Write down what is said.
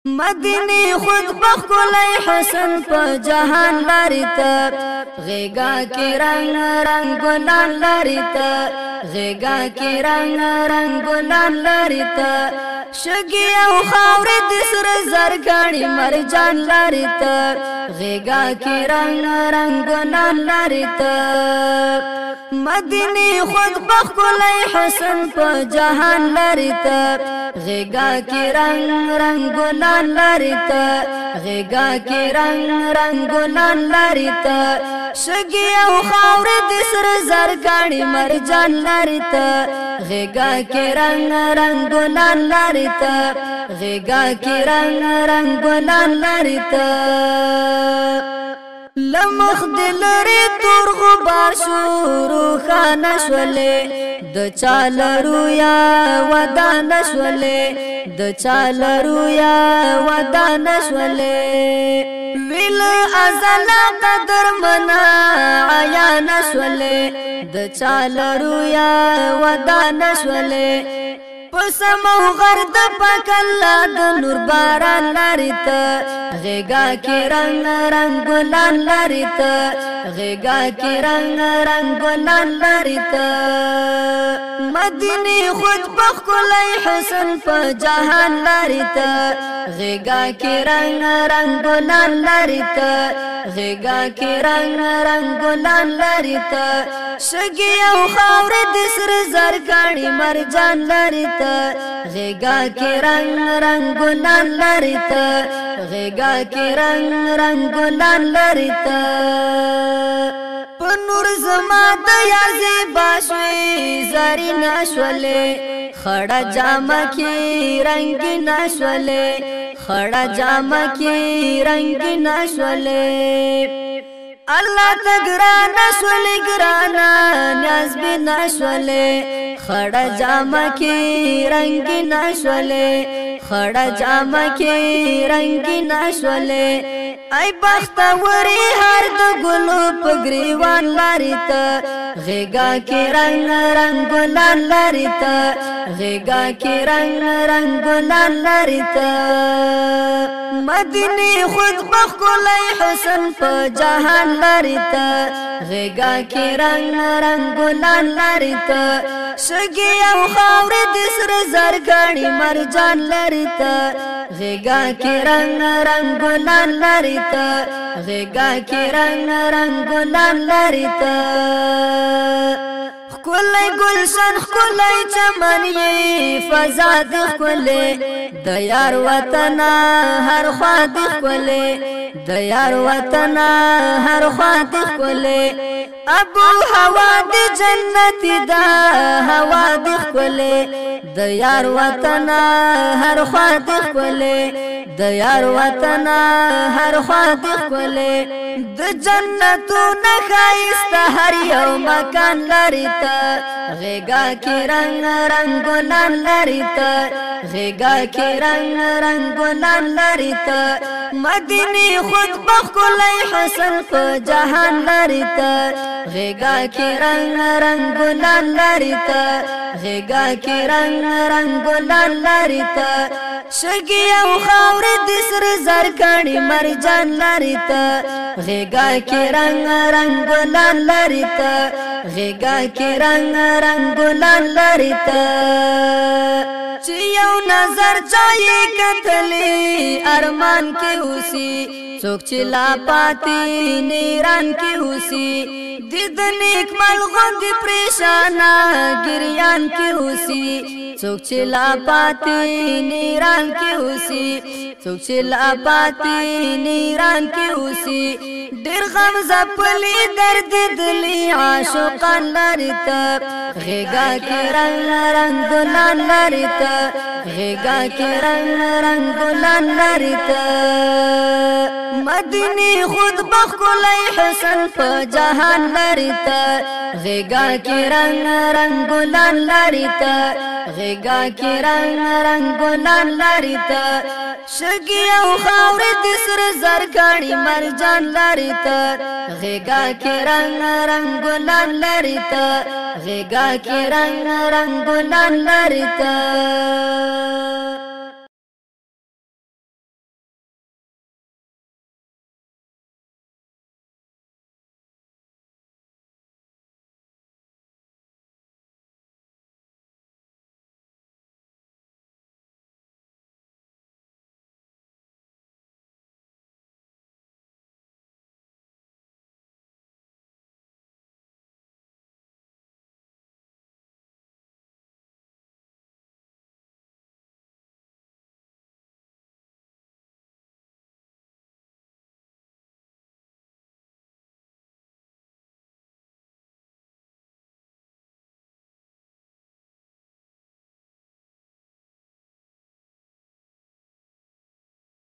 مدینی خود بخلای حسن په جهان لري ته غیگا کی رنگ رنگ ګلان لري ته غیگا کی رنگ رنگ ګلان لري ته شګي او خاور د سر زرګړی مرجان لري ته غیگا کی رنگ رنگ ګلان لري ته مدینی خود بخلای حسن په جهان لري ته غیگا کی رنگ رنگ ګلان لري ته غیگا کی رنگ رنگ ګلان لري ته شګي او خاور د سر زرګړی مرجان لري ته غیگا کی رنگ رنگ ګلان لري ته غیگا کی رنگ رنگ ګلان لري ته لمخ دلری تور غبار شورو خانشوله د چال رویا ودانشوله د چال رویا ودانشوله ویل ازل قدر منا عیا نشوله د چال رویا ودانشوله پسمو غرد پکلا د نور باران لري ته غیگا کی رنگ رنگ ګلان لري ته غیگا کی رنگ رنگ ګلان لري ته مدینی خود بخلای حسن په جهان لري ته غیگا کی رنگ رنگ ګلان لري ته غیگا کی رنگ رنگ ګلان لري ته شګي او خاور د سر زرګړی مرجان لري ته غیگا کی رنگ رنگ ګلان لري ته غیگا کی رنگ رنگ ګلان لري ته په نور زما د یار زیبا شوي زری نشوله خړه جامه کی رنگ نشوله خړه جامه کی رنگ نشوله الله تګرانا شولې ګرانا نیاز به نشولې خړه جامه کې رنگ نشولې خړه جامه کې رنگ نشولې ای بختوري هر د ګلو پګریوان لري ته غیگا کې رنگ رنگ ګلان لري ته غیگا کې رنگ رنگ ګلان لري ته مدینی خود بخلای حسن په جهان لري ته غیگا کی رنگ رنگ ګلان لري ته شګي او خاور د سر زرګړی مرجان لري ته غیگا کی رنگ رنگ ګلان لري ته غیگا کی رنگ رنگ ګلان لري ته کولای گلشن کولای چمن یې فضا د کولې د یار وطن هر خوا د کولې د یار وطن هر خوا د کولې ابو هوا د جنت دا هوا د کولې د یار وطن هر خوا د کولې د یار وطن هر خوا د کولې د جنتو نه ښایسته هر یو مکان لري ته غیگا کی رنگ رنگ ګلان لري ته غیگا کی رنگ رنگ ګلان لري ته مدینی خود بخلای حسن په جهان لري ته غیگا کی رنگ رنگ ګلان لري ته غیگا کی رنگ رنگ ګلان لري ته شګي او خاور د سر زرګړی مرجان لري ته غیگا کی رنگ رنگ ګلان لري ته غیگا کی رنگ رنگ ګلان لري ته چې یو نظر چای کتلی ارمان کې اوسي څوک چې لا پاتې نیران کې اوسي د نیک مل غوند پریشانا ګریان کې اوسي څوک چې لا پاتې نیران کې اوسي څوک چې لا پاتې نیران کې اوسي ډېر غم زپلی درد دلی عاشقان لري ته غیگا کی رنگ رنگ ګلان لري ته غیگا کی رنگ رنگ ګلان لري ته مدینی خود بخلای حسن په جهان لري ته غیگا کی رنگ رنگ ګلان لري ته غیگا کی رنگ رنگ ګلان لري ته شګي او خاور د سر زرګړی مرجان لري ته غیگا کی رنگ رنگ ګلان لري ته غیگا کی رنگ رنگ ګلان لري ته